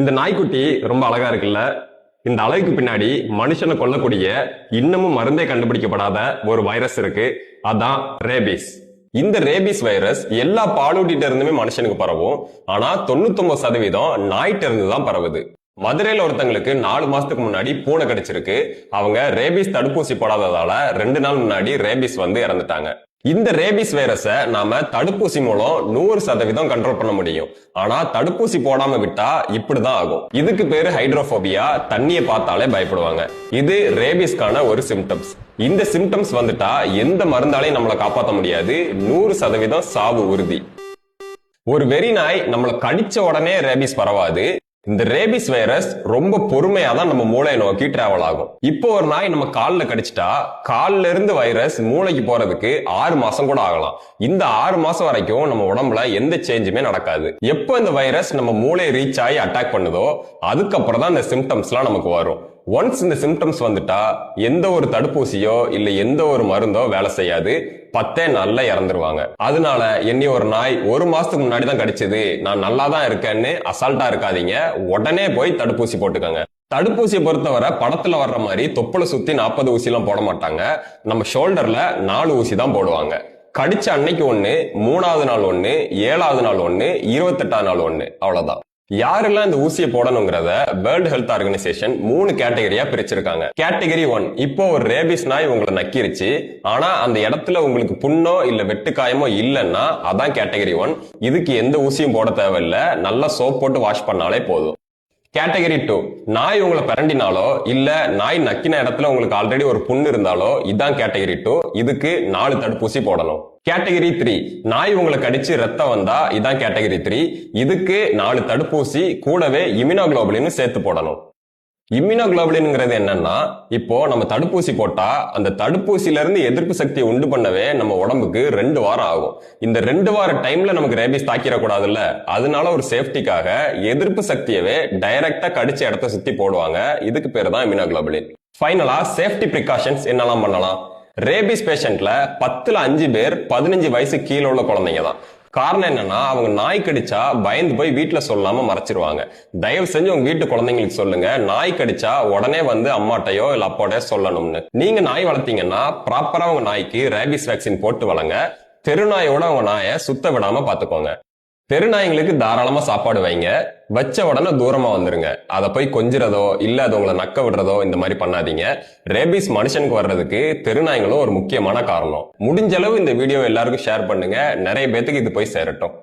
இந்த நாய்க்குட்டி ரொம்ப அழகா இருக்குல்ல. இந்த அழகுக்கு பின்னாடி மனுஷனை கொல்லக்கூடிய இன்னமும் மருந்தே கண்டுபிடிக்கப்படாத ஒரு வைரஸ் இருக்கு. அதான் ரேபிஸ். இந்த ரேபிஸ் வைரஸ் எல்லா பாலூட்டிட்ட இருந்துமே மனுஷனுக்கு பரவும். ஆனா 99% நாய்கிட்ட இருந்து தான் பரவுது. மதுரையில ஒருத்தங்களுக்கு 4 மாசத்துக்கு முன்னாடி பூனை கடிச்சிருக்கு. அவங்க ரேபிஸ் தடுப்பூசி போடாததால 2 நாள் முன்னாடி ரேபிஸ் வந்து இறந்துட்டாங்க. இந்த ரேபிஸ் வைரஸை நாம தடுப்பூசி மூலம் 100% கண்ட்ரோல் பண்ண முடியும். ஆனா தடுப்பூசி போடாம விட்டா இப்படிதான் ஆகும். இதுக்கு பேரு ஹைட்ரோபோபியா. தண்ணியை பார்த்தாலே பயப்படுவாங்க. இது ரேபிஸ்கான ஒரு சிம்டம்ஸ். இந்த சிம்டம்ஸ் வந்துட்டா எந்த மருந்தாலையும் நம்மளை காப்பாற்ற முடியாது. 100% சாவு உறுதி. ஒரு வெறி நாய் நம்மளை கடிச்ச உடனே ரேபிஸ் பரவாது. இந்த ரேபிஸ் வைரஸ் ரொம்ப பொறுமையா தான் நம்ம மூளையை நோக்கி டிராவல் ஆகும். இப்போ ஒரு நாய் நம்ம கால்ல கடிச்சிட்டா கால்ல இருந்து வைரஸ் மூளைக்கு போறதுக்கு 6 மாசம் கூட ஆகலாம். இந்த 6 மாசம் வரைக்கும் நம்ம உடம்புல எந்த சேஞ்சுமே நடக்காது. எப்போ இந்த வைரஸ் நம்ம மூளையை ரீச் ஆகி அட்டாக் பண்ணுதோ அதுக்கப்புறம் தான் இந்த சிம்டம்ஸ் எல்லாம் நமக்கு வரும். ஒன்ஸ் இந்த சிம்டம்ஸ் வந்துட்டா எந்த ஒரு தடுப்பூசியோ இல்ல எந்த ஒரு மருந்தோ வேலை செய்யாது. 10 நாள்ல இறந்துருவாங்க. அதனால என்னை ஒரு நாய் 1 மாசத்துக்கு முன்னாடி தான் கடிச்சது, நான் நல்லா தான் இருக்கேன்னு அசால்ட்டா இருக்காதீங்க. உடனே போய் தடுப்பூசி போட்டுக்கோங்க. தடுப்பூசியை பொறுத்தவரை படத்துல வர்ற மாதிரி தொப்புளை சுத்தி 40 ஊசி எல்லாம் போட மாட்டாங்க. நம்ம ஷோல்டர்ல 4 ஊசி தான் போடுவாங்க. கடிச்ச அன்னைக்கு 1, 3வது நாள் 1, 7வது நாள் 1, 28வது நாள் 1, அவ்வளவுதான். யாரெல்லாம் இந்த ஊசியை போடணுங்கிறத வேர்ல்ட் ஹெல்த் ஆர்கனைசேஷன் 3 கேட்டகரியா பிரிச்சிருக்காங்க. கேட்டகரி 1, இப்போ ஒரு ரேபிஸ் நாய் உங்களை நக்கிருச்சு, ஆனா அந்த இடத்துல உங்களுக்கு புண்ணோ இல்ல வெட்டுக்காயமோ இல்லைன்னா அதான் கேட்டகரி 1. இதுக்கு எந்த ஊசியும் போட தேவையில்லை, நல்லா சோப் போட்டு வாஷ் பண்ணாலே போதும். கேட்டகரி 2, நாய் உங்களை பிரண்டினாலோ இல்ல நாய் நக்கின இடத்துல உங்களுக்கு ஆல்ரெடி ஒரு புண்ணு இருந்தாலோ இதான் கேட்டகரி 2. இதுக்கு 4 தடுப்பூசி போடணும். கேட்டகரி 3, நாய் உங்களை கடிச்சு ரத்தம் வந்தா இதான் கேட்டகரி 3. இதுக்கு 4 தடுப்பூசி கூடவே இம்யூனோகுளோபுலின் சேர்த்து போடணும். இம்யூனோகுளோபுலின்ங்கிறது என்னன்னா, இப்போ நம்ம தடுப்பூசி போட்டா அந்த தடுப்பூசியில இருந்து எதிர்ப்பு சக்தியை உண்டு பண்ணவே நம்ம உடம்புக்கு 2 வாரம் ஆகும். இந்த 2 வார டைம்ல நமக்கு ரேபிஸ் தாக்கிடக்கூடாதுல்ல, அதனால ஒரு சேஃப்டிக்காக எதிர்ப்பு சக்தியவே டைரக்டா கடிச்ச இடத்த சுத்தி போடுவாங்க. இதுக்கு பேரு தான் இம்யூனோகுளோபுலின். ஃபைனலா சேஃப்டி பிரிகாஷன்ஸ் என்னெல்லாம் பண்ணலாம்? ரேபிஸ் பேஷண்ட்ல 10ல் 5 பேர் 15 வயசு கீழே உள்ள குழந்தைங்க தான். காரணம் என்னன்னா, அவங்க நாய் கடிச்சா பயந்து போய் வீட்டுல சொல்லாம மறைச்சிருவாங்க. தயவு செஞ்சு உங்க வீட்டு குழந்தைங்களுக்கு சொல்லுங்க, நாய் கடிச்சா உடனே வந்து அம்மாட்டையோ இல்ல அப்பாட்டையோ சொல்லணும்னு. நீங்க நாய் வளர்த்தீங்கன்னா ப்ராப்பரா உங்க நாய்க்கு ரேபிஸ் வேக்சின் போட்டு வளங்க. தெருநாயோட உங்க நாயை சுத்த விடாம பாத்துக்கோங்க. தெருநாய்களுக்கு தாராளமா சாப்பாடு வைங்க. வச்ச உடனே தூரமா வந்துருங்க. அதை போய் கொஞ்சிறதோ இல்ல அது உங்களை நக்க விடுறதோ இந்த மாதிரி பண்ணாதீங்க. ரேபிஸ் மனுஷனுக்கு வர்றதுக்கு தெருநாய்களும் ஒரு முக்கியமான காரணம். முடிஞ்ச அளவு இந்த வீடியோ எல்லாருக்கும் ஷேர் பண்ணுங்க. நிறைய பேத்துக்கு இது போய் சேரட்டும்.